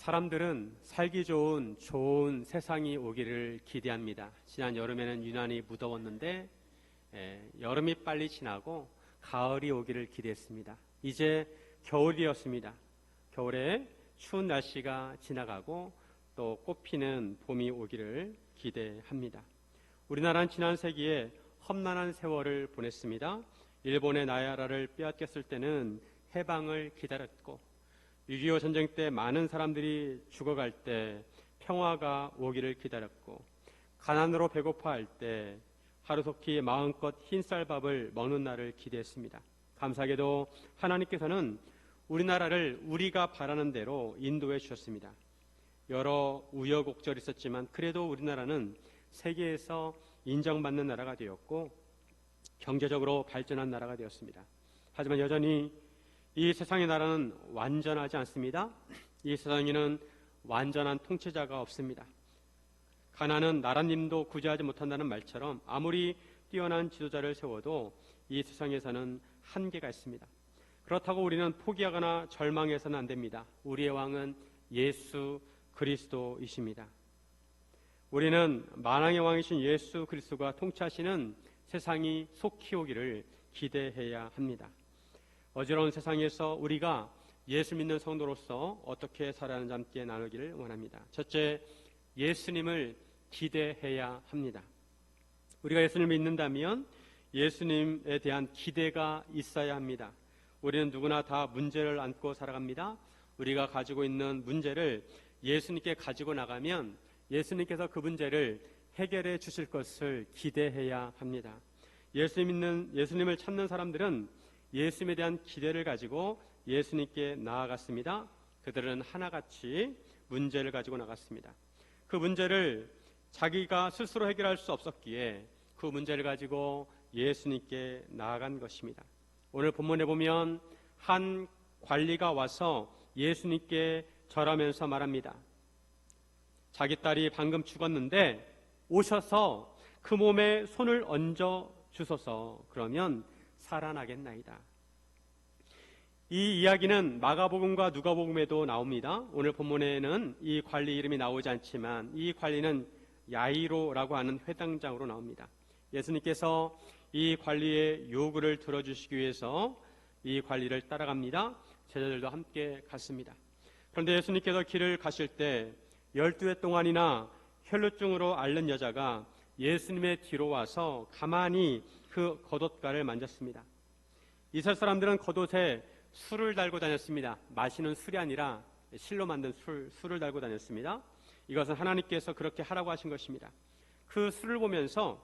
사람들은 살기 좋은 세상이 오기를 기대합니다. 지난 여름에는 유난히 무더웠는데 여름이 빨리 지나고 가을이 오기를 기대했습니다. 이제 겨울이었습니다. 겨울에 추운 날씨가 지나가고 또 꽃피는 봄이 오기를 기대합니다. 우리나라는 지난 세기에 험난한 세월을 보냈습니다. 일본의 나라를 빼앗겼을 때는 해방을 기다렸고 6.25 전쟁 때 많은 사람들이 죽어갈 때 평화가 오기를 기다렸고 가난으로 배고파할 때 하루속히 마음껏 흰쌀밥을 먹는 날을 기대했습니다. 감사하게도 하나님께서는 우리나라를 우리가 바라는 대로 인도해 주셨습니다. 여러 우여곡절이 있었지만 그래도 우리나라는 세계에서 인정받는 나라가 되었고 경제적으로 발전한 나라가 되었습니다. 하지만 여전히 이 세상의 나라는 완전하지 않습니다. 이 세상에는 완전한 통치자가 없습니다. 가난은 나라님도 구제하지 못한다는 말처럼 아무리 뛰어난 지도자를 세워도 이 세상에서는 한계가 있습니다. 그렇다고 우리는 포기하거나 절망해서는 안 됩니다. 우리의 왕은 예수 그리스도이십니다. 우리는 만왕의 왕이신 예수 그리스도가 통치하시는 세상이 속히 오기를 기대해야 합니다. 어지러운 세상에서 우리가 예수 믿는 성도로서 어떻게 살아야 하는지 함께 나누기를 원합니다. 첫째, 예수님을 기대해야 합니다. 우리가 예수님을 믿는다면 예수님에 대한 기대가 있어야 합니다. 우리는 누구나 다 문제를 안고 살아갑니다. 우리가 가지고 있는 문제를 예수님께 가지고 나가면 예수님께서 그 문제를 해결해 주실 것을 기대해야 합니다. 예수님을 찾는 사람들은 예수님에 대한 기대를 가지고 예수님께 나아갔습니다. 그들은 하나같이 문제를 가지고 나갔습니다. 그 문제를 자기가 스스로 해결할 수 없었기에 그 문제를 가지고 예수님께 나아간 것입니다. 오늘 본문에 보면 한 관리가 와서 예수님께 절하면서 말합니다. 자기 딸이 방금 죽었는데 오셔서 그 몸에 손을 얹어 주소서. 그러면 살아나겠나이다. 이 이야기는 마가복음과 누가복음에도 나옵니다. 오늘 본문에는 이 관리 이름이 나오지 않지만 이 관리는 야이로라고 하는 회당장으로 나옵니다. 예수님께서 이 관리의 요구를 들어주시기 위해서 이 관리를 따라갑니다. 제자들도 함께 갔습니다. 그런데 예수님께서 길을 가실 때 12해 동안이나 혈루증으로 앓는 여자가 예수님의 뒤로 와서 가만히 그 겉옷가를 만졌습니다. 이스라엘 사람들은 겉옷에 술을 달고 다녔습니다. 마시는 술이 아니라 실로 만든 술을 달고 다녔습니다. 이것은 하나님께서 그렇게 하라고 하신 것입니다. 그 술을 보면서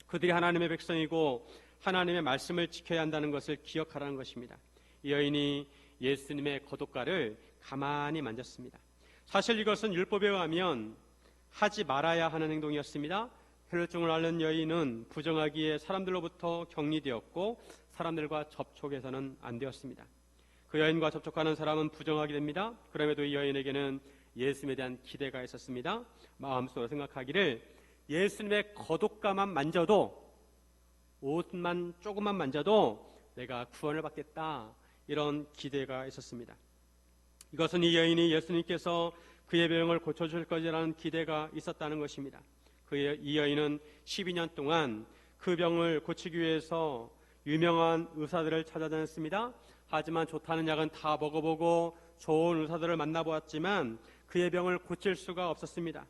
그들이 하나님의 백성이고 하나님의 말씀을 지켜야 한다는 것을 기억하라는 것입니다. 이 여인이 예수님의 겉옷가를 가만히 만졌습니다. 사실 이것은 율법에 의하면 하지 말아야 하는 행동이었습니다. 혈루증을 앓는 여인은 부정하기에 사람들로부터 격리되었고 사람들과 접촉해서는 안 되었습니다. 그 여인과 접촉하는 사람은 부정하게 됩니다. 그럼에도 이 여인에게는 예수님에 대한 기대가 있었습니다. 마음속으로 생각하기를 예수님의 겉옷가만 만져도, 옷만 조금만 만져도 내가 구원을 받겠다, 이런 기대가 있었습니다. 이것은 이 여인이 예수님께서 그의 병을 고쳐줄 것이라는 기대가 있었다는 것입니다. 이 여인은 12년 동안 그 병을 고치기 위해서 유명한 의사들을 찾아다녔습니다. 하지만 좋다는 약은 다 먹어보고 좋은 의사들을 만나보았지만 그의 병을 고칠 수가 없었습니다.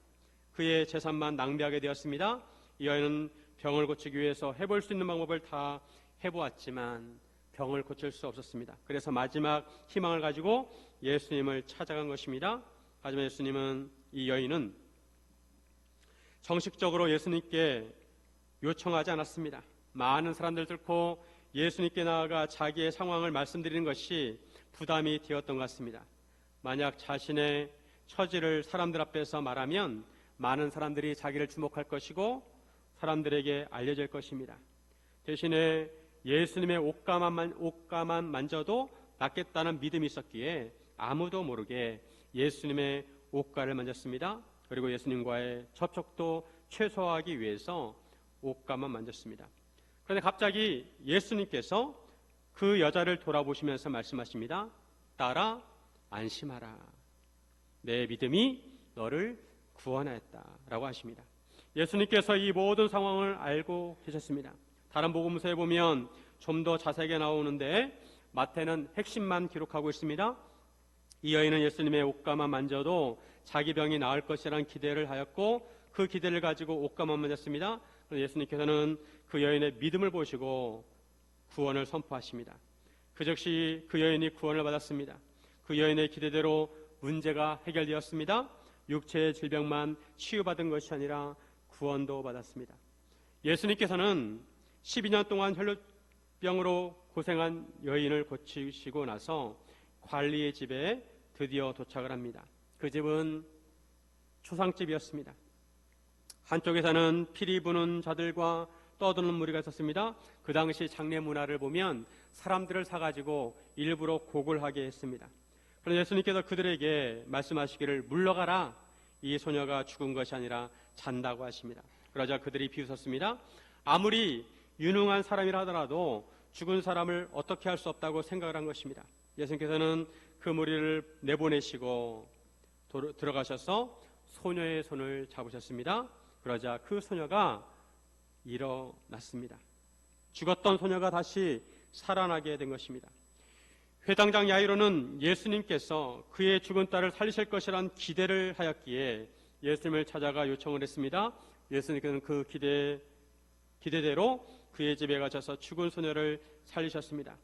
그의 재산만 낭비하게 되었습니다. 이 여인은 병을 고치기 위해서 해볼 수 있는 방법을 다 해보았지만 병을 고칠 수 없었습니다. 그래서 마지막 희망을 가지고 예수님을 찾아간 것입니다. 하지만 이 여인은 정식적으로 예수님께 요청하지 않았습니다. 많은 사람들 뚫고 예수님께 나아가 자기의 상황을 말씀드리는 것이 부담이 되었던 것 같습니다. 만약 자신의 처지를 사람들 앞에서 말하면 많은 사람들이 자기를 주목할 것이고 사람들에게 알려질 것입니다. 대신에 예수님의 옷가만 만져도 낫겠다는 믿음이 있었기에 아무도 모르게 예수님의 옷가를 만졌습니다. 그리고 예수님과의 접촉도 최소화하기 위해서 옷가만 만졌습니다. 그런데 갑자기 예수님께서 그 여자를 돌아보시면서 말씀하십니다. 딸아, 안심하라. 내 믿음이 너를 구원하였다라고 하십니다. 예수님께서 이 모든 상황을 알고 계셨습니다. 다른 복음서에 보면 좀 더 자세하게 나오는데 마태는 핵심만 기록하고 있습니다. 이 여인은 예수님의 옷가만 만져도 자기 병이 나을 것이라는 기대를 하였고 그 기대를 가지고 옷가만 만졌습니다. 예수님께서는 그 여인의 믿음을 보시고 구원을 선포하십니다. 그 즉시 그 여인이 구원을 받았습니다. 그 여인의 기대대로 문제가 해결되었습니다. 육체의 질병만 치유받은 것이 아니라 구원도 받았습니다. 예수님께서는 12년 동안 혈루병으로 고생한 여인을 고치시고 나서 관리의 집에 드디어 도착을 합니다. 그 집은 초상집이었습니다. 한쪽에서는 피리 부는 자들과 떠드는 무리가 있었습니다. 그 당시 장례 문화를 보면 사람들을 사가지고 일부러 곡을 하게 했습니다. 그런데 예수님께서 그들에게 말씀하시기를 물러가라, 이 소녀가 죽은 것이 아니라 잔다고 하십니다. 그러자 그들이 비웃었습니다. 아무리 유능한 사람이라 하더라도 죽은 사람을 어떻게 할 수 없다고 생각을 한 것입니다. 예수님께서는 그 무리를 내보내시고 들어가셔서 소녀의 손을 잡으셨습니다. 그러자 그 소녀가 일어났습니다. 죽었던 소녀가 다시 살아나게 된 것입니다. 회당장 야이로는 예수님께서 그의 죽은 딸을 살리실 것이라는 기대를 하였기에 예수님을 찾아가 요청을 했습니다. 예수님께서는 그 기대대로 그의 집에 가셔서 죽은 소녀를 살리셨습니다.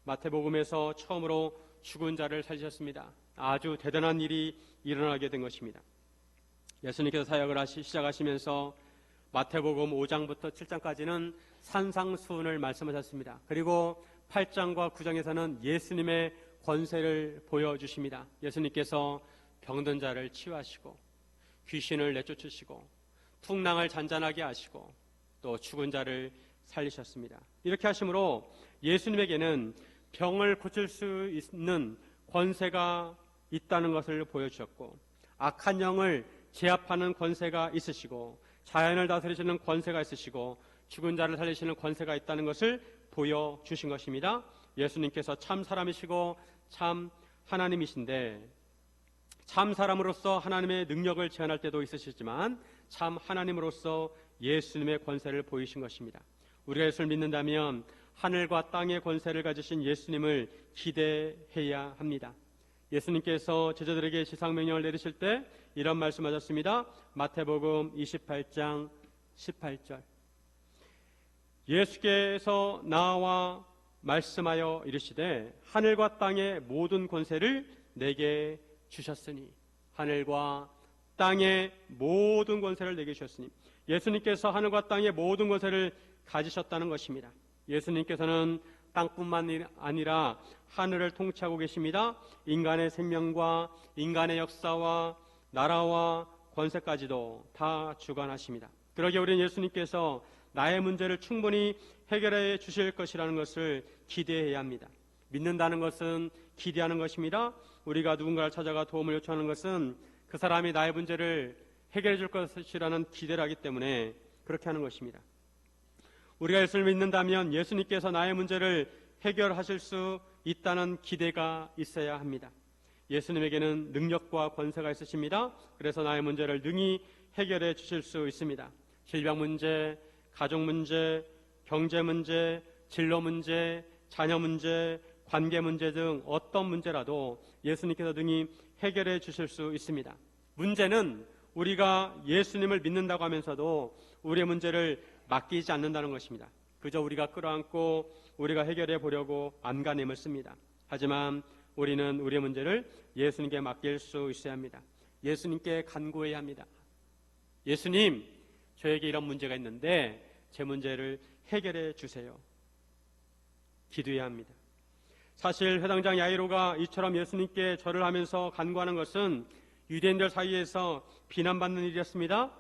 마태복음에서 처음으로 죽은 자를 살리셨습니다. 아주 대단한 일이 일어나게 된 것입니다. 예수님께서 사역을 시작하시면서 마태복음 5장부터 7장까지는 산상수훈을 말씀하셨습니다. 그리고 8장과 9장에서는 예수님의 권세를 보여주십니다. 예수님께서 병든 자를 치유하시고 귀신을 내쫓으시고 풍랑을 잔잔하게 하시고 또 죽은 자를 살리셨습니다. 이렇게 하심으로 예수님에게는 병을 고칠 수 있는 권세가 있다는 것을 보여주셨고 악한 영을 제압하는 권세가 있으시고 자연을 다스리시는 권세가 있으시고 죽은 자를 살리시는 권세가 있다는 것을 보여주신 것입니다. 예수님께서 참 사람이시고 참 하나님이신데 참 사람으로서 하나님의 능력을 제한할 때도 있으시지만 참 하나님으로서 예수님의 권세를 보이신 것입니다. 우리가 예수를 믿는다면 하늘과 땅의 권세를 가지신 예수님을 기대해야 합니다. 예수님께서 제자들에게 지상명령을 내리실 때 이런 말씀하셨습니다. 마태복음 28장 18절 예수께서 나와 말씀하여 이르시되 하늘과 땅의 모든 권세를 내게 주셨으니 하늘과 땅의 모든 권세를 내게 주셨으니 예수님께서 하늘과 땅의 모든 권세를 가지셨다는 것입니다. 예수님께서는 땅뿐만 아니라 하늘을 통치하고 계십니다. 인간의 생명과 인간의 역사와 나라와 권세까지도 다 주관하십니다. 그러기에 우리는 예수님께서 나의 문제를 충분히 해결해 주실 것이라는 것을 기대해야 합니다. 믿는다는 것은 기대하는 것입니다. 우리가 누군가를 찾아가 도움을 요청하는 것은 그 사람이 나의 문제를 해결해 줄 것이라는 기대를 하기 때문에 그렇게 하는 것입니다. 우리가 예수를 믿는다면 예수님께서 나의 문제를 해결하실 수 있다는 기대가 있어야 합니다. 예수님에게는 능력과 권세가 있으십니다. 그래서 나의 문제를 능히 해결해 주실 수 있습니다. 질병 문제, 가족 문제, 경제 문제, 진로 문제, 자녀 문제, 관계 문제 등 어떤 문제라도 예수님께서 능히 해결해 주실 수 있습니다. 문제는 우리가 예수님을 믿는다고 하면서도 우리의 문제를 맡기지 않는다는 것입니다. 그저 우리가 끌어안고 우리가 해결해 보려고 안간힘을 씁니다. 하지만 우리는 우리의 문제를 예수님께 맡길 수 있어야 합니다. 예수님께 간구해야 합니다. 예수님, 저에게 이런 문제가 있는데 제 문제를 해결해 주세요. 기도해야 합니다. 사실 회당장 야이로가 이처럼 예수님께 절을 하면서 간구하는 것은 유대인들 사이에서 비난받는 일이었습니다.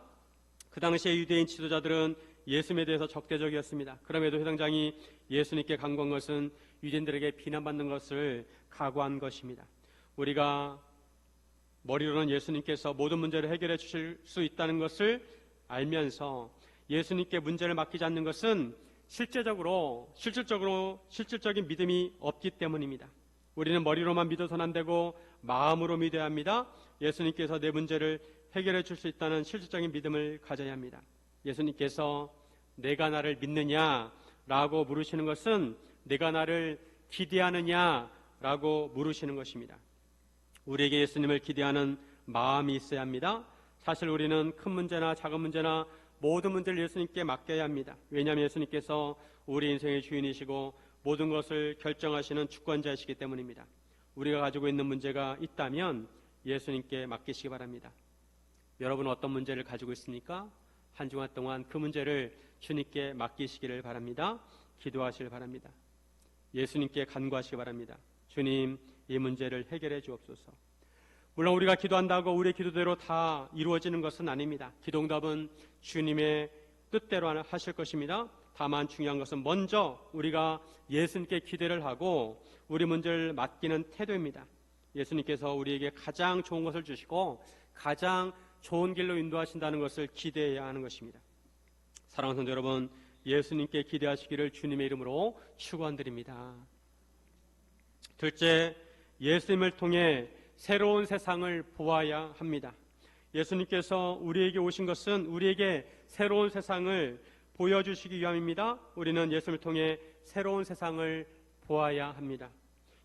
그 당시에 유대인 지도자들은 예수님에 대해서 적대적이었습니다. 그럼에도 회당장이 예수님께 간구한 것은 유대인들에게 비난받는 것을 각오한 것입니다. 우리가 머리로는 예수님께서 모든 문제를 해결해 주실 수 있다는 것을 알면서 예수님께 문제를 맡기지 않는 것은 실질적인 믿음이 없기 때문입니다. 우리는 머리로만 믿어서는 안 되고 마음으로 믿어야 합니다. 예수님께서 내 문제를 해결해 줄 수 있다는 실질적인 믿음을 가져야 합니다. 예수님께서 내가 나를 믿느냐라고 물으시는 것은 내가 나를 기대하느냐라고 물으시는 것입니다. 우리에게 예수님을 기대하는 마음이 있어야 합니다. 사실 우리는 큰 문제나 작은 문제나 모든 문제를 예수님께 맡겨야 합니다. 왜냐하면 예수님께서 우리 인생의 주인이시고 모든 것을 결정하시는 주권자이시기 때문입니다. 우리가 가지고 있는 문제가 있다면 예수님께 맡기시기 바랍니다. 여러분은 어떤 문제를 가지고 있습니까? 한 주간 동안 그 문제를 주님께 맡기시기를 바랍니다. 기도하시길 바랍니다. 예수님께 간구하시기 바랍니다. 주님, 이 문제를 해결해 주옵소서. 물론 우리가 기도한다고 우리의 기도대로 다 이루어지는 것은 아닙니다. 기도응답은 주님의 뜻대로 하실 것입니다. 다만 중요한 것은 먼저 우리가 예수님께 기대를 하고 우리 문제를 맡기는 태도입니다. 예수님께서 우리에게 가장 좋은 것을 주시고 가장 좋은 길로 인도하신다는 것을 기대해야 하는 것입니다. 사랑하는 성도 여러분, 예수님께 기대하시기를 주님의 이름으로 축원드립니다. 둘째, 예수님을 통해 새로운 세상을 보아야 합니다. 예수님께서 우리에게 오신 것은 우리에게 새로운 세상을 보여주시기 위함입니다. 우리는 예수님을 통해 새로운 세상을 보아야 합니다.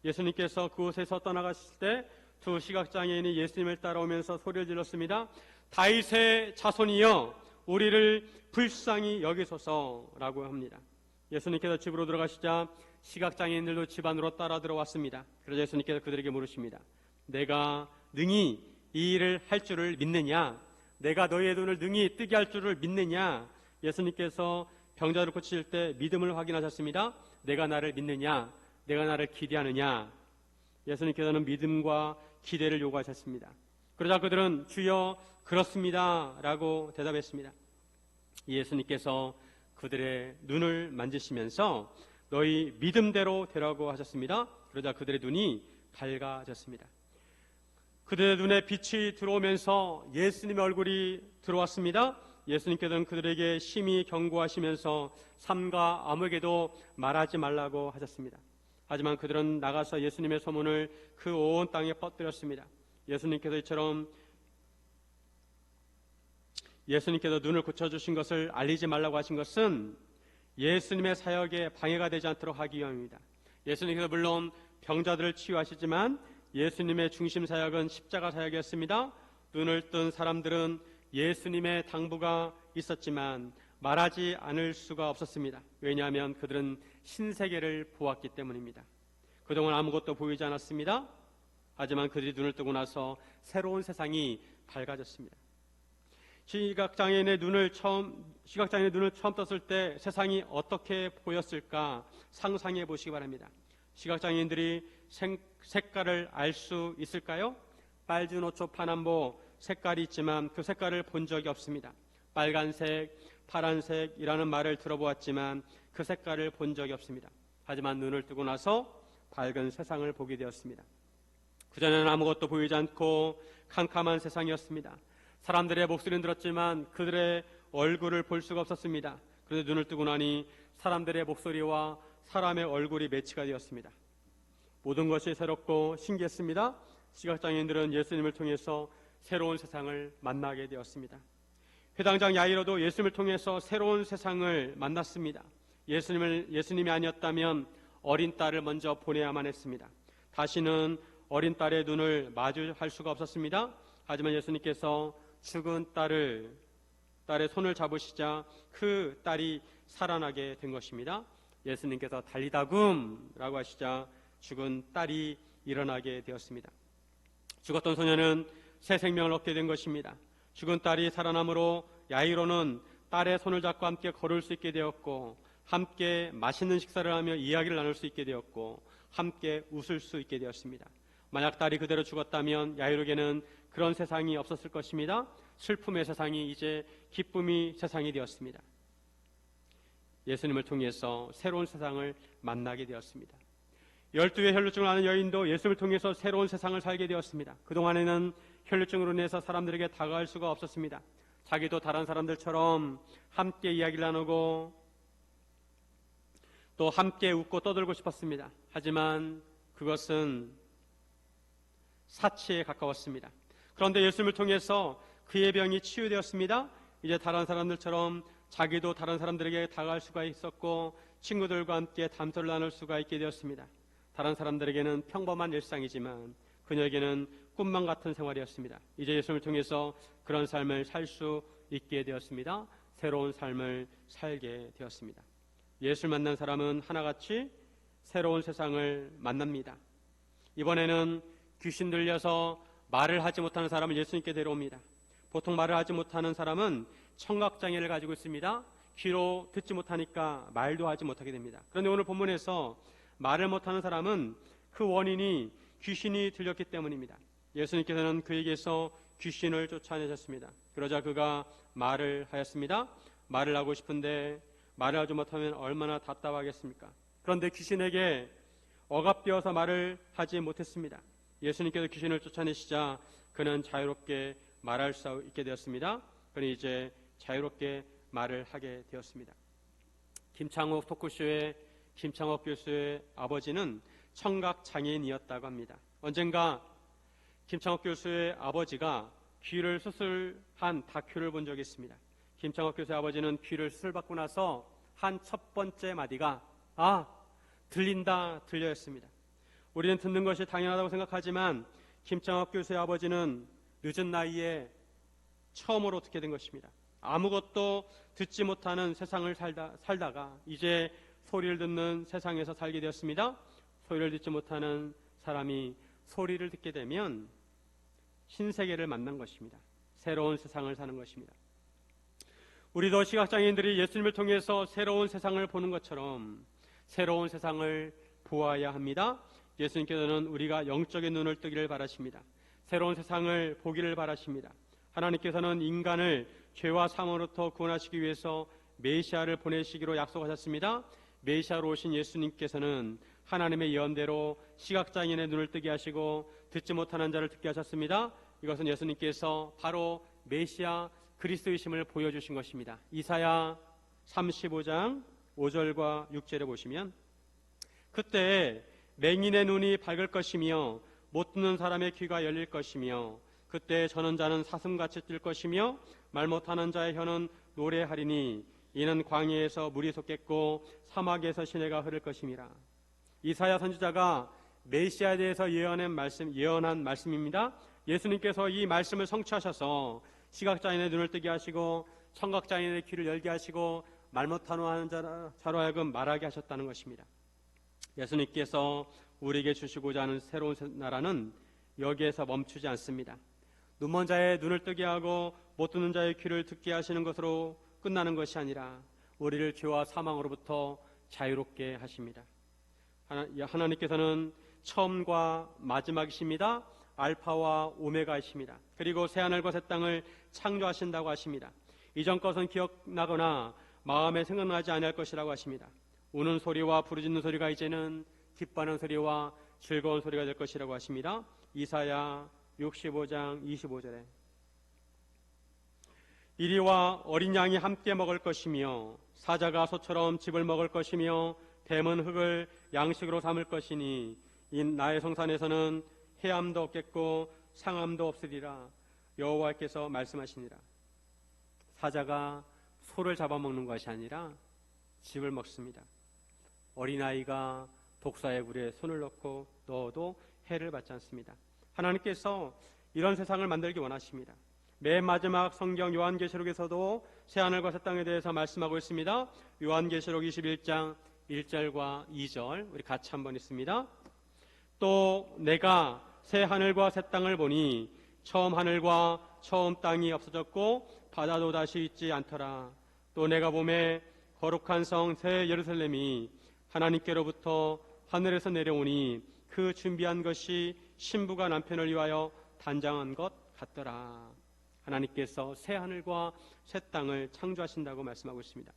예수님께서 그곳에서 떠나가실 때 두 시각장애인이 예수님을 따라오면서 소리를 질렀습니다. 다윗의 자손이여 우리를 불쌍히 여기소서라고 합니다. 예수님께서 집으로 들어가시자 시각장애인들도 집 안으로 따라 들어왔습니다. 그래서 예수님께서 그들에게 물으십니다. 내가 능히 이 일을 할 줄을 믿느냐? 내가 너희의 눈을 능히 뜨게 할 줄을 믿느냐? 예수님께서 병자를 고치실 때 믿음을 확인하셨습니다. 내가 나를 믿느냐? 내가 나를 기대하느냐? 예수님께서는 믿음과 기대를 요구하셨습니다. 그러자 그들은 주여 그렇습니다 라고 대답했습니다. 예수님께서 그들의 눈을 만지시면서 너희 믿음대로 되라고 하셨습니다. 그러자 그들의 눈이 밝아졌습니다. 그들의 눈에 빛이 들어오면서 예수님의 얼굴이 들어왔습니다. 예수님께서는 그들에게 심히 경고하시면서 삼가 아무에게도 말하지 말라고 하셨습니다. 하지만 그들은 나가서 예수님의 소문을 그 온 땅에 퍼뜨렸습니다. 예수님께서 이처럼 예수님께서 눈을 고쳐주신 것을 알리지 말라고 하신 것은 예수님의 사역에 방해가 되지 않도록 하기 위함입니다. 예수님께서 물론 병자들을 치유하시지만 예수님의 중심 사역은 십자가 사역이었습니다. 눈을 뜬 사람들은 예수님의 당부가 있었지만 말하지 않을 수가 없었습니다. 왜냐하면 그들은 신세계를 보았기 때문입니다. 그동안 아무것도 보이지 않았습니다. 하지만 그들이 눈을 뜨고 나서 새로운 세상이 밝아졌습니다. 시각장애인의 눈을 처음 떴을 때 세상이 어떻게 보였을까 상상해 보시기 바랍니다. 시각장애인들이 색깔을 알 수 있을까요? 빨주노초 파남보 색깔이 있지만 그 색깔을 본 적이 없습니다. 빨간색, 파란색이라는 말을 들어보았지만 그 색깔을 본 적이 없습니다. 하지만 눈을 뜨고 나서 밝은 세상을 보게 되었습니다. 그전에는 아무것도 보이지 않고 캄캄한 세상이었습니다. 사람들의 목소리는 들었지만 그들의 얼굴을 볼 수가 없었습니다. 그런데 눈을 뜨고 나니 사람들의 목소리와 사람의 얼굴이 매치가 되었습니다. 모든 것이 새롭고 신기했습니다. 시각장애인들은 예수님을 통해서 새로운 세상을 만나게 되었습니다. 회당장 야이로도 예수님을 통해서 새로운 세상을 만났습니다. 예수님이 아니었다면 어린 딸을 먼저 보내야만 했습니다. 다시는 어린 딸의 눈을 마주할 수가 없었습니다. 하지만 예수님께서 죽은 딸의 손을 잡으시자 그 딸이 살아나게 된 것입니다. 예수님께서 달리다굼라고 하시자 죽은 딸이 일어나게 되었습니다. 죽었던 소녀는 새 생명을 얻게 된 것입니다. 죽은 딸이 살아남으로 야이로는 딸의 손을 잡고 함께 걸을 수 있게 되었고 함께 맛있는 식사를 하며 이야기를 나눌 수 있게 되었고 함께 웃을 수 있게 되었습니다. 만약 딸이 그대로 죽었다면 야이로에게는 그런 세상이 없었을 것입니다. 슬픔의 세상이 이제 기쁨의 세상이 되었습니다. 예수님을 통해서 새로운 세상을 만나게 되었습니다. 12의 혈루증을 앓는 여인도 예수님을 통해서 새로운 세상을 살게 되었습니다. 그동안에는 혈루증으로 인해서 사람들에게 다가갈 수가 없었습니다. 자기도 다른 사람들처럼 함께 이야기를 나누고 또 함께 웃고 떠들고 싶었습니다. 하지만 그것은 사치에 가까웠습니다. 그런데 예수님을 통해서 그의 병이 치유되었습니다. 이제 다른 사람들처럼 자기도 다른 사람들에게 다가갈 수가 있었고 친구들과 함께 담소를 나눌 수가 있게 되었습니다. 다른 사람들에게는 평범한 일상이지만 그녀에게는 꿈만 같은 생활이었습니다. 이제 예수님을 통해서 그런 삶을 살 수 있게 되었습니다. 새로운 삶을 살게 되었습니다. 예수를 만난 사람은 하나같이 새로운 세상을 만납니다. 이번에는 귀신 들려서 말을 하지 못하는 사람을 예수님께 데려옵니다. 보통 말을 하지 못하는 사람은 청각장애를 가지고 있습니다. 귀로 듣지 못하니까 말도 하지 못하게 됩니다. 그런데 오늘 본문에서 말을 못하는 사람은 그 원인이 귀신이 들렸기 때문입니다. 예수님께서는 그에게서 귀신을 쫓아내셨습니다. 그러자 그가 말을 하였습니다. 말을 하고 싶은데 말을 하지 못하면 얼마나 답답하겠습니까? 그런데 귀신에게 억압되어서 말을 하지 못했습니다. 예수님께서 귀신을 쫓아내시자 그는 자유롭게 말할 수 있게 되었습니다. 그는 이제 자유롭게 말을 하게 되었습니다. 김창옥 토크쇼의 김창옥 교수의 아버지는 청각장애인이었다고 합니다. 언젠가 김창옥 교수의 아버지가 귀를 수술한 다큐를 본 적이 있습니다. 김창옥 교수의 아버지는 귀를 수술받고 나서 한 첫 번째 마디가 들린다, 들려였습니다. 우리는 듣는 것이 당연하다고 생각하지만 김창옥 교수의 아버지는 늦은 나이에 처음으로 듣게 된 것입니다. 아무것도 듣지 못하는 세상을 살다가 이제 소리를 듣는 세상에서 살게 되었습니다. 소리를 듣지 못하는 사람이 소리를 듣게 되면 신세계를 만난 것입니다. 새로운 세상을 사는 것입니다. 우리도 시각장애인들이 예수님을 통해서 새로운 세상을 보는 것처럼 새로운 세상을 보아야 합니다. 예수님께서는 우리가 영적인 눈을 뜨기를 바라십니다. 새로운 세상을 보기를 바라십니다. 하나님께서는 인간을 죄와 사망으로부터 구원하시기 위해서 메시아를 보내시기로 약속하셨습니다. 메시아로 오신 예수님께서는 하나님의 예언대로 시각장애인의 눈을 뜨게 하시고 듣지 못하는 자를 듣게 하셨습니다. 이것은 예수님께서 바로 메시아 그리스도이심을 보여주신 것입니다. 이사야 35장 5절과 6절에 보시면 그때 맹인의 눈이 밝을 것이며 못 듣는 사람의 귀가 열릴 것이며 그때 저는 자는 사슴같이 뛸 것이며 말 못하는 자의 혀는 노래하리니 이는 광야에서 물이 솟겠고 사막에서 시내가 흐를 것임이라. 이사야 선지자가 메시아에 대해서 예언한 말씀입니다. 예수님께서 이 말씀을 성취하셔서 시각장애인의 눈을 뜨게 하시고 청각장애인의 귀를 열게 하시고 말 못하는 자로 하여금 말하게 하셨다는 것입니다. 예수님께서 우리에게 주시고자 하는 새로운 나라는 여기에서 멈추지 않습니다. 눈먼 자의 눈을 뜨게 하고 못 듣는 자의 귀를 듣게 하시는 것으로 끝나는 것이 아니라 우리를 죄와 사망으로부터 자유롭게 하십니다. 하나님께서는 처음과 마지막이십니다. 알파와 오메가이십니다. 그리고 새하늘과 새 땅을 창조하신다고 하십니다. 이전 것은 기억나거나 마음에 생각나지 아니할 것이라고 하십니다. 우는 소리와 부르짖는 소리가 이제는 기뻐하는 소리와 즐거운 소리가 될 것이라고 하십니다. 이사야 65장 25절에 이리와 어린 양이 함께 먹을 것이며 사자가 소처럼 즙을 먹을 것이며 뱀은 흙을 양식으로 삼을 것이니 이 나의 성산에서는 해함도 없겠고 상함도 없으리라. 여호와께서 말씀하시니라. 사자가 소를 잡아먹는 것이 아니라 즙을 먹습니다. 어린아이가 독사의 굴에 손을 넣어도 해를 받지 않습니다. 하나님께서 이런 세상을 만들기 원하십니다. 맨 마지막 성경 요한계시록에서도 새하늘과 새 땅에 대해서 말씀하고 있습니다. 요한계시록 21장 1절과 2절 우리 같이 한번 읽습니다. 또 내가 새 하늘과 새 땅을 보니 처음 하늘과 처음 땅이 없어졌고 바다도 다시 있지 않더라. 또 내가 보매 거룩한 성 새 예루살렘이 하나님께로부터 하늘에서 내려오니 그 준비한 것이 신부가 남편을 위하여 단장한 것 같더라. 하나님께서 새 하늘과 새 땅을 창조하신다고 말씀하고 있습니다.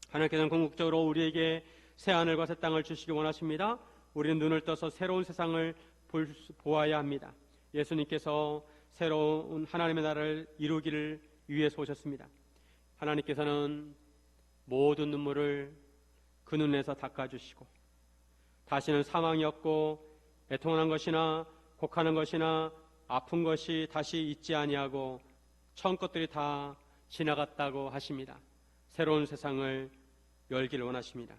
하나님께서는 궁극적으로 우리에게 새 하늘과 새 땅을 주시기 원하십니다. 우리는 눈을 떠서 새로운 세상을 보아야 합니다. 예수님께서 새로운 하나님의 나라를 이루기를 위해서 오셨습니다. 하나님께서는 모든 눈물을 그 눈에서 닦아주시고 다시는 사망이 없고 애통하는 것이나 곡하는 것이나 아픈 것이 다시 있지 아니하고 처음 것들이 다 지나갔다고 하십니다. 새로운 세상을 열기를 원하십니다.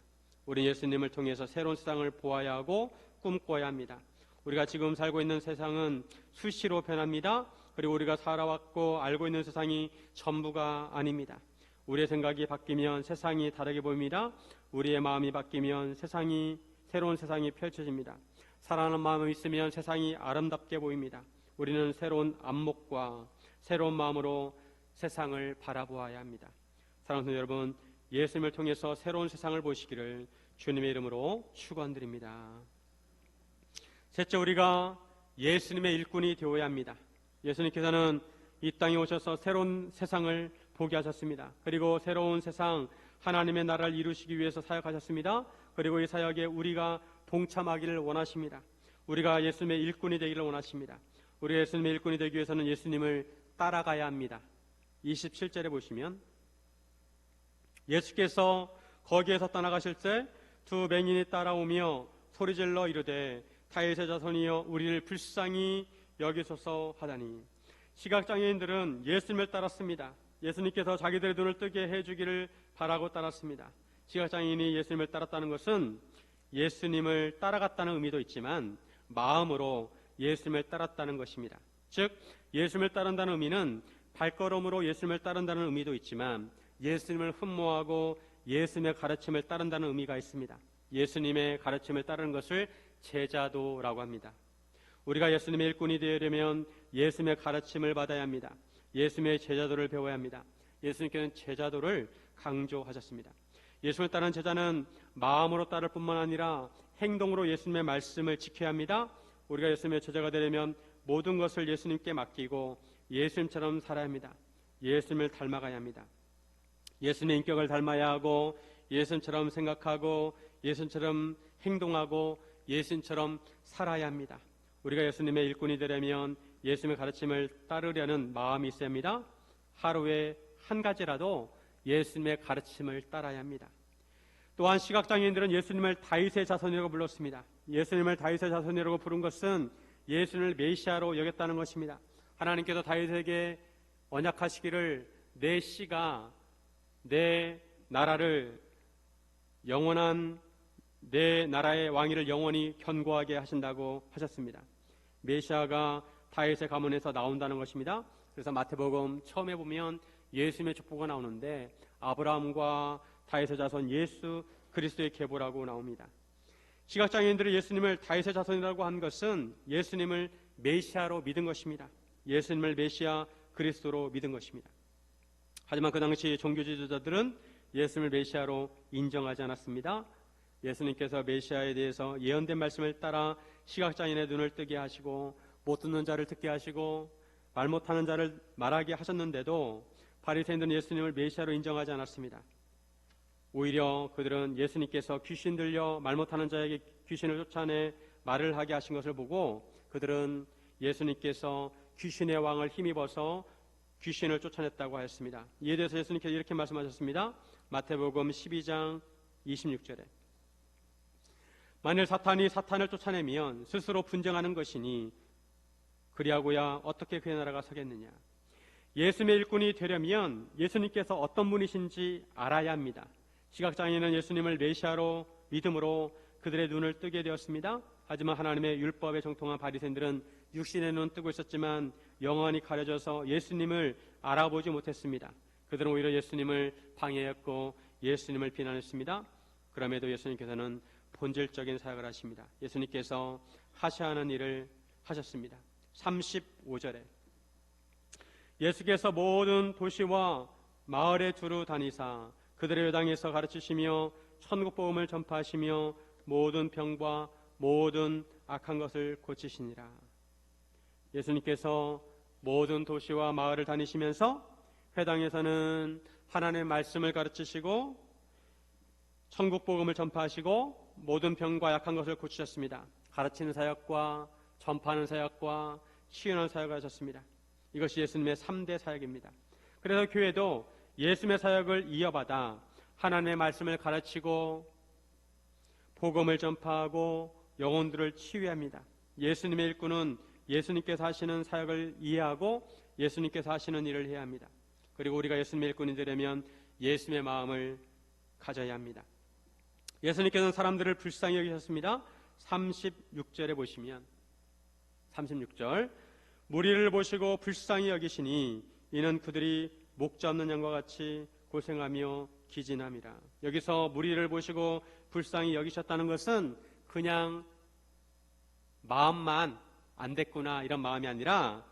우리 예수님을 통해서 새로운 세상을 보아야 하고 꿈꿔야 합니다. 우리가 지금 살고 있는 세상은 수시로 변합니다. 그리고 우리가 살아왔고 알고 있는 세상이 전부가 아닙니다. 우리의 생각이 바뀌면 세상이 다르게 보입니다. 우리의 마음이 바뀌면 새로운 세상이 펼쳐집니다. 사랑하는 마음이 있으면 세상이 아름답게 보입니다. 우리는 새로운 안목과 새로운 마음으로 세상을 바라보아야 합니다. 사랑하는 여러분, 예수님을 통해서 새로운 세상을 보시기를 주님의 이름으로 축원드립니다. 셋째, 우리가 예수님의 일꾼이 되어야 합니다. 예수님께서는 이 땅에 오셔서 새로운 세상을 보게 하셨습니다. 그리고 새로운 세상, 하나님의 나라를 이루시기 위해서 사역하셨습니다. 그리고 이 사역에 우리가 동참하기를 원하십니다. 우리가 예수님의 일꾼이 되기를 원하십니다. 우리가 예수님의 일꾼이 되기 위해서는 예수님을 따라가야 합니다. 27절에 보시면 예수께서 거기에서 떠나가실 때 두 맹인이 따라오며 소리질러 이르되 다윗의 자손이여 우리를 불쌍히 여기소서 하다니. 시각장애인들은 예수님을 따랐습니다. 예수님께서 자기들의 눈을 뜨게 해주기를 바라고 따랐습니다. 시각장애인이 예수님을 따랐다는 것은 예수님을 따라갔다는 의미도 있지만 마음으로 예수님을 따랐다는 것입니다. 즉 예수님을 따른다는 의미는 발걸음으로 예수님을 따른다는 의미도 있지만 예수님을 흠모하고 예수님의 가르침을 따른다는 의미가 있습니다. 예수님의 가르침을 따르는 것을 제자도라고 합니다. 우리가 예수님의 일꾼이 되려면 예수님의 가르침을 받아야 합니다. 예수님의 제자도를 배워야 합니다. 예수님께서는 제자도를 강조하셨습니다. 예수님을 따르는 제자는 마음으로 따를 뿐만 아니라 행동으로 예수님의 말씀을 지켜야 합니다. 우리가 예수님의 제자가 되려면 모든 것을 예수님께 맡기고 예수님처럼 살아야 합니다. 예수님을 닮아가야 합니다. 예수님의 인격을 닮아야 하고 예수님처럼 생각하고 예수님처럼 행동하고 예수님처럼 살아야 합니다. 우리가 예수님의 일꾼이 되려면 예수님의 가르침을 따르려는 마음이 있어야 합니다. 하루에 한 가지라도 예수님의 가르침을 따라야 합니다. 또한 시각장애인들은 예수님을 다윗의 자손이라고 불렀습니다. 예수님을 다윗의 자손이라고 부른 것은 예수님을 메시아로 여겼다는 것입니다. 하나님께서 다윗에게 언약하시기를 내 씨가 내 나라를 영원한 내 나라의 왕위를 영원히 견고하게 하신다고 하셨습니다. 메시아가 다윗의 가문에서 나온다는 것입니다. 그래서 마태복음 처음에 보면 예수님의 족보가 나오는데 아브라함과 다윗의 자손 예수 그리스도의 계보라고 나옵니다. 시각장애인들이 예수님을 다윗의 자손이라고 한 것은 예수님을 메시아로 믿은 것입니다. 예수님을 메시아 그리스도로 믿은 것입니다. 하지만 그 당시 종교 지도자들은 예수님을 메시아로 인정하지 않았습니다. 예수님께서 메시아에 대해서 예언된 말씀을 따라 시각장애인의 눈을 뜨게 하시고 못 듣는 자를 듣게 하시고 말 못하는 자를 말하게 하셨는데도 바리새인들은 예수님을 메시아로 인정하지 않았습니다. 오히려 그들은 예수님께서 귀신 들려 말 못하는 자에게 귀신을 쫓아내 말을 하게 하신 것을 보고 그들은 예수님께서 귀신의 왕을 힘입어서 귀신을 쫓아냈다고 하였습니다. 이에 대해서 예수님께서 이렇게 말씀하셨습니다. 마태복음 12장 26절에 만일 사탄이 사탄을 쫓아내면 스스로 분쟁하는 것이니 그리하고야 어떻게 그의 나라가 서겠느냐. 예수님의 일꾼이 되려면 예수님께서 어떤 분이신지 알아야 합니다. 시각장애인은 예수님을 메시아로 믿음으로 그들의 눈을 뜨게 되었습니다. 하지만 하나님의 율법에 정통한 바리새인들은 육신의 눈은 뜨고 있었지만 영안이 가려져서 예수님을 알아보지 못했습니다. 그들은 오히려 예수님을 방해했고 예수님을 비난했습니다. 그럼에도 예수님께서는 본질적인 사역을 하십니다. 예수님께서 하셔야 하는 일을 하셨습니다. 35절에 예수께서 모든 도시와 마을에 두루 다니사 그들의 회당에서 가르치시며 천국복음을 전파하시며 모든 병과 모든 악한 것을 고치시니라. 예수님께서 모든 도시와 마을을 다니시면서 회당에서는 하나님의 말씀을 가르치시고 천국복음을 전파하시고 모든 병과 약한 것을 고치셨습니다. 가르치는 사역과 전파하는 사역과 치유하는 사역을 하셨습니다. 이것이 예수님의 3대 사역입니다. 그래서 교회도 예수님의 사역을 이어받아 하나님의 말씀을 가르치고 복음을 전파하고 영혼들을 치유합니다. 예수님의 일꾼은 예수님께서 하시는 사역을 이해하고 예수님께서 하시는 일을 해야 합니다. 그리고 우리가 예수님의 일꾼이 되려면 예수님의 마음을 가져야 합니다. 예수님께서는 사람들을 불쌍히 여기셨습니다. 36절에 보시면 36절 무리를 보시고 불쌍히 여기시니 이는 그들이 목자 없는 양과 같이 고생하며 기진함이라. 여기서 무리를 보시고 불쌍히 여기셨다는 것은 그냥 마음만 안 됐구나 이런 마음이 아니라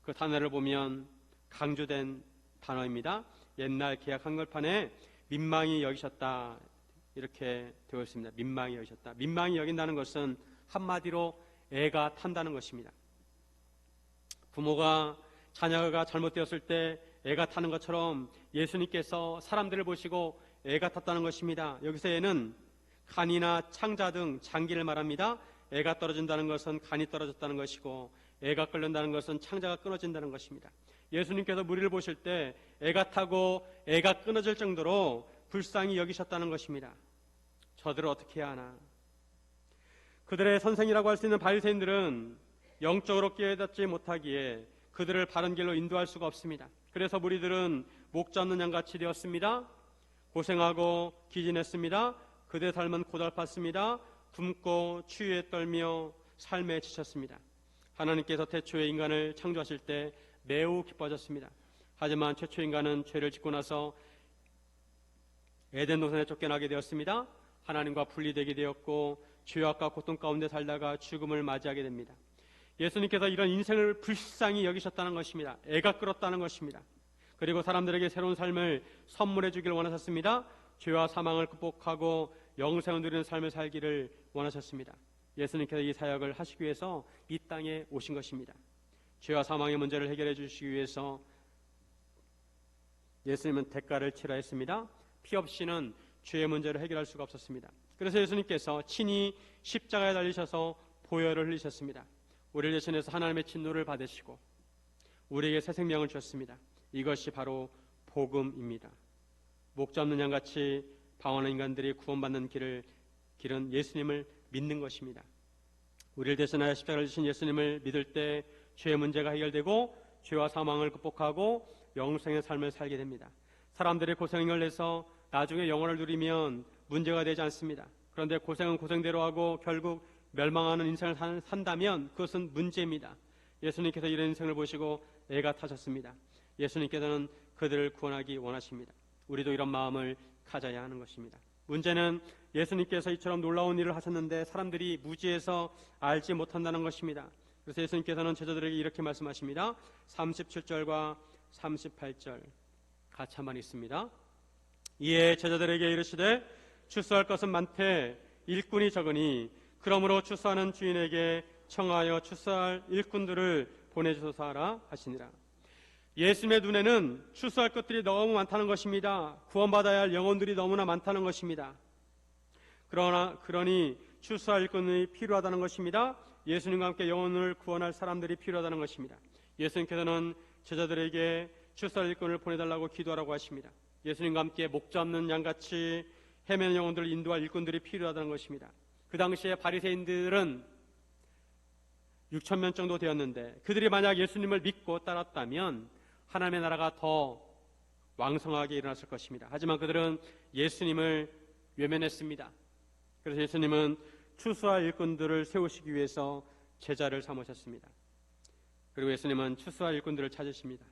그 단어를 보면 강조된 단어입니다. 옛날 개약 한글판에 민망히 여기셨다 이렇게 되어 있습니다. 민망히 여기셨다. 민망히 여긴다는 것은 한마디로 애가 탄다는 것입니다. 부모가 자녀가 잘못되었을 때 애가 타는 것처럼 예수님께서 사람들을 보시고 애가 탔다는 것입니다. 여기서 애는 간이나 창자 등 장기를 말합니다. 애가 떨어진다는 것은 간이 떨어졌다는 것이고 애가 끓는다는 것은 창자가 끊어진다는 것입니다. 예수님께서 무리를 보실 때 애가 타고 애가 끊어질 정도로 불쌍히 여기셨다는 것입니다. 저들을 어떻게 해야 하나? 그들의 선생이라고 할 수 있는 바리새인들은 영적으로 깨닫지 못하기에 그들을 바른 길로 인도할 수가 없습니다. 그래서 무리들은 목자 없는 양같이 되었습니다. 고생하고 기진했습니다. 그들의 삶은 고달팠습니다. 굶고 추위에 떨며 삶에 지쳤습니다. 하나님께서 태초에 인간을 창조하실 때 매우 기뻐하셨습니다. 하지만 최초 인간은 죄를 짓고 나서 에덴 동산에 쫓겨나게 되었습니다. 하나님과 분리되게 되었고 죄악과 고통 가운데 살다가 죽음을 맞이하게 됩니다. 예수님께서 이런 인생을 불쌍히 여기셨다는 것입니다. 애가 끌었다는 것입니다. 그리고 사람들에게 새로운 삶을 선물해 주기를 원하셨습니다. 죄와 사망을 극복하고 영생을 누리는 삶을 살기를 원하셨습니다. 예수님께서 이 사역을 하시기 위해서 이 땅에 오신 것입니다. 죄와 사망의 문제를 해결해 주시기 위해서 예수님은 대가를 치라 했습니다. 피 없이는 죄의 문제를 해결할 수가 없었습니다. 그래서 예수님께서 친히 십자가에 달리셔서 보혈을 흘리셨습니다. 우리를 대신해서 하나님의 진노를 받으시고 우리에게 새 생명을 주셨습니다. 이것이 바로 복음입니다. 목자 없는 양같이 방황하는 인간들이 구원받는 길은 예수님을 믿는 것입니다. 우리를 대신하여 십자가를 지신 예수님을 믿을 때 죄의 문제가 해결되고 죄와 사망을 극복하고 영생의 삶을 살게 됩니다. 사람들이 고생을 해서 나중에 영원을 누리면 문제가 되지 않습니다. 그런데 고생은 고생대로 하고 결국 멸망하는 인생을 산다면 그것은 문제입니다. 예수님께서 이런 인생을 보시고 애가 타셨습니다. 예수님께서는 그들을 구원하기 원하십니다. 우리도 이런 마음을 가져야 하는 것입니다. 문제는 예수님께서 이처럼 놀라운 일을 하셨는데 사람들이 무지해서 알지 못한다는 것입니다. 그래서 예수님께서는 제자들에게 이렇게 말씀하십니다. 37절과 38절 같이 한번 읽습니다. 이에 제자들에게 이르시되 추수할 것은 많되 일꾼이 적으니 그러므로 추수하는 주인에게 청하여 추수할 일꾼들을 보내주소서 하라 하시니라. 예수님의 눈에는 추수할 것들이 너무 많다는 것입니다. 구원받아야 할 영혼들이 너무나 많다는 것입니다. 그러니 추수할 일꾼이 필요하다는 것입니다. 예수님과 함께 영혼을 구원할 사람들이 필요하다는 것입니다. 예수님께서는 제자들에게 추수할 일꾼을 보내달라고 기도하라고 하십니다. 예수님과 함께 목자 없는 양같이 헤매는 영혼들을 인도할 일꾼들이 필요하다는 것입니다. 그 당시에 바리새인들은 6,000명 정도 되었는데 그들이 만약 예수님을 믿고 따랐다면 하나님의 나라가 더 왕성하게 일어났을 것입니다. 하지만 그들은 예수님을 외면했습니다. 그래서 예수님은 추수할 일꾼들을 세우시기 위해서 제자를 삼으셨습니다. 그리고 예수님은 추수할 일꾼들을 찾으십니다.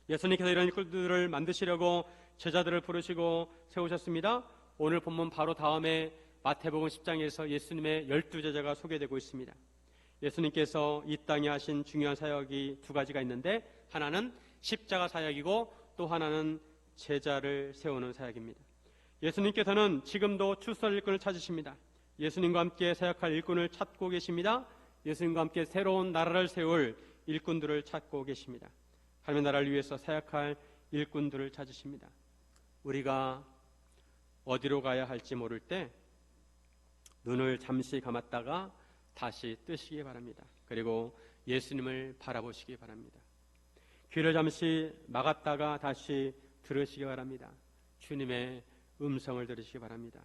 예수님께서 이런 일꾼들을 만드시려고 제자들을 부르시고 세우셨습니다. 오늘 본문 바로 다음에 마태복음 10장에서 예수님의 12제자가 소개되고 있습니다. 예수님께서 이 땅에 하신 중요한 사역이 두 가지가 있는데 하나는 십자가 사역이고 또 하나는 제자를 세우는 사역입니다. 예수님께서는 지금도 추수할 일꾼을 찾으십니다. 예수님과 함께 사역할 일꾼을 찾고 계십니다. 예수님과 함께 새로운 나라를 세울 일꾼들을 찾고 계십니다. 하나님의 나라를 위해서 사역할 일꾼들을 찾으십니다. 우리가 어디로 가야 할지 모를 때 눈을 잠시 감았다가 다시 뜨시기 바랍니다. 그리고 예수님을 바라보시기 바랍니다. 귀를 잠시 막았다가 다시 들으시기 바랍니다. 주님의 음성을 들으시기 바랍니다.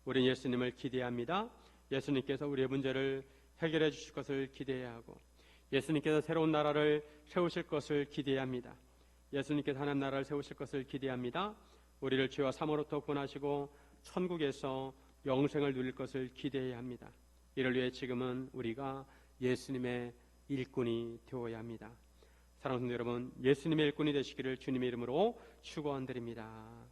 우리는 예수님을 기대합니다. 예수님께서 우리의 문제를 해결해 주실 것을 기대해야 하고, 예수님께서 새로운 나라를 세우실 것을 기대합니다. 예수님께서 하나님 나라를 세우실 것을 기대합니다. 우리를 죄와 사망으로부터 구원하시고 천국에서 영생을 누릴 것을 기대해야 합니다. 이를 위해 지금은 우리가 예수님의 일꾼이 되어야 합니다. 사랑하는 여러분, 예수님의 일꾼이 되시기를 주님의 이름으로 축원드립니다.